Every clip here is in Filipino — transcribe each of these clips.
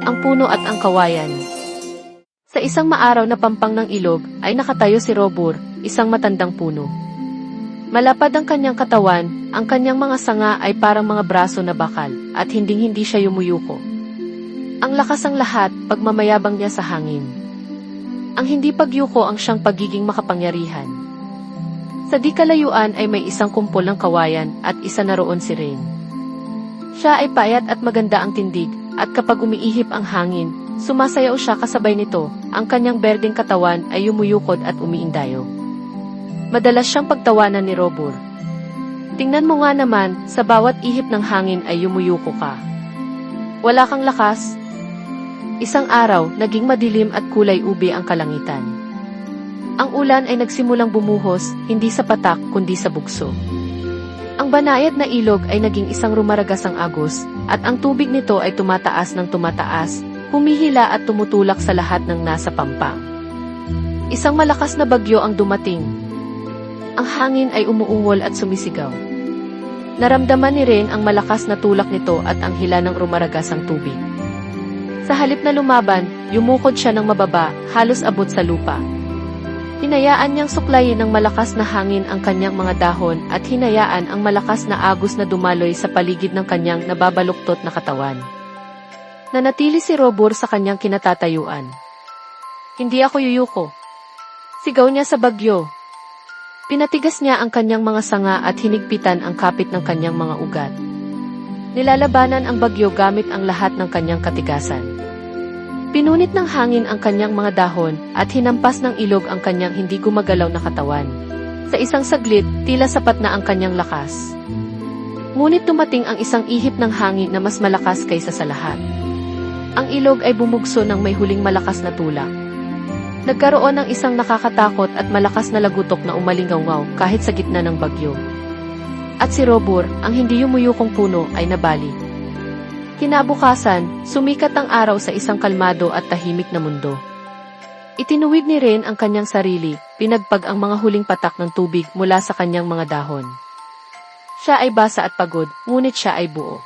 Ang puno at ang kawayan. Sa isang maaraw na pampang ng ilog, ay nakatayo si Robur, isang matandang puno. Malapad ang kanyang katawan, ang kanyang mga sanga ay parang mga braso na bakal, at hinding-hindi siya yumuyuko. Ang lakas ang lahat, pagmamayabang niya sa hangin. Ang hindi pagyuko ang siyang pagiging makapangyarihan. Sa di kalayuan ay may isang kumpol ng kawayan, at isa na roon si Rain. Siya ay payat at maganda ang tindig, at kapag umiihip ang hangin, sumasayaw siya kasabay nito, ang kanyang berdeng katawan ay yumuyukod at umiindayo. Madalas siyang pagtawanan ni Robur. Tingnan mo nga naman, sa bawat ihip ng hangin ay yumuyuko ka. Wala kang lakas. Isang araw, naging madilim at kulay ube ang kalangitan. Ang ulan ay nagsimulang bumuhos, hindi sa patak kundi sa bugso. Ang banayad na ilog ay naging isang rumaragasang agos, at ang tubig nito ay tumataas ng tumataas, humihila at tumutulak sa lahat ng nasa pampang. Isang malakas na bagyo ang dumating. Ang hangin ay umuungol at sumisigaw. Naramdaman ni Rain ang malakas na tulak nito at ang hila ng rumaragasang tubig. Sa halip na lumaban, yumukod siya ng mababa, halos abot sa lupa. Hinayaan niyang suklayin ng malakas na hangin ang kanyang mga dahon at hinayaan ang malakas na agos na dumaloy sa paligid ng kanyang nababaluktot na katawan. Nanatili si Robur sa kanyang kinatatayuan. Hindi ako yuyuko. Sigaw niya sa bagyo. Pinatigas niya ang kanyang mga sanga at hinigpitan ang kapit ng kanyang mga ugat. Nilalabanan ang bagyo gamit ang lahat ng kanyang katigasan. Pinunit ng hangin ang kanyang mga dahon at hinampas ng ilog ang kanyang hindi gumagalaw na katawan. Sa isang saglit, tila sapat na ang kanyang lakas. Ngunit dumating ang isang ihip ng hangin na mas malakas kaysa sa lahat. Ang ilog ay bumugso ng may huling malakas na tulak. Nagkaroon ng isang nakakatakot at malakas na lagutok na umalingaw kahit sa gitna ng bagyo. At si Robur, ang hindi yumuyukong puno, ay nabali. Kinabukasan, sumikat ang araw sa isang kalmado at tahimik na mundo. Itinuwid ni Rain ang kanyang sarili, pinagpag ang mga huling patak ng tubig mula sa kanyang mga dahon. Siya ay basa at pagod, ngunit siya ay buo.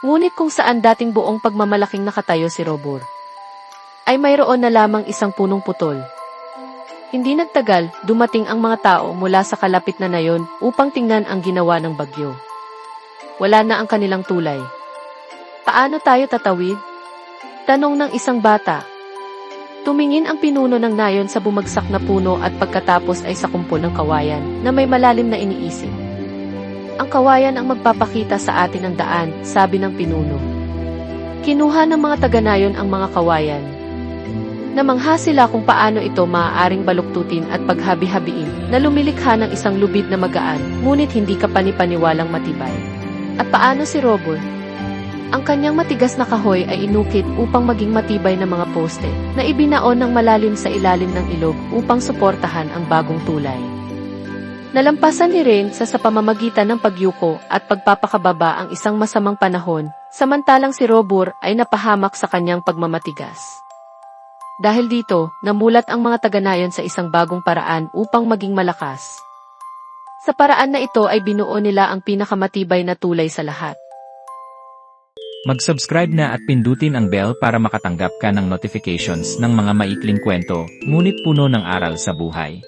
Ngunit kung saan dating buong pagmamalaking nakatayo si Robur, ay mayroon na lamang isang punong putol. Hindi nagtagal, dumating ang mga tao mula sa kalapit na nayon upang tingnan ang ginawa ng bagyo. Wala na ang kanilang tulay. Paano tayo tatawid? Tanong ng isang bata. Tumingin ang pinuno ng nayon sa bumagsak na puno at pagkatapos ay sa kumpol ng kawayan na may malalim na iniisip. Ang kawayan ang magpapakita sa atin ng daan, sabi ng pinuno. Kinuha ng mga taga-nayon ang mga kawayan. Namangha sila kung paano ito maaaring baluktutin at paghabi-habiin na lumilikha ng isang lubid na magaan, ngunit hindi kapani-paniwalang matibay. At paano si Robur? Ang kanyang matigas na kahoy ay inukit upang maging matibay na mga poste na ibinaon ng malalim sa ilalim ng ilog upang suportahan ang bagong tulay. Nalampasan ni Rain sa pamamagitan ng pagyuko at pagpapakababa ang isang masamang panahon, samantalang si Robur ay napahamak sa kanyang pagmamatigas. Dahil dito, namulat ang mga taga-nayon sa isang bagong paraan upang maging malakas. Sa paraan na ito ay binuo nila ang pinakamatibay na tulay sa lahat. Mag-subscribe na at pindutin ang bell para makatanggap ka ng notifications ng mga maikling kwento, ngunit puno ng aral sa buhay.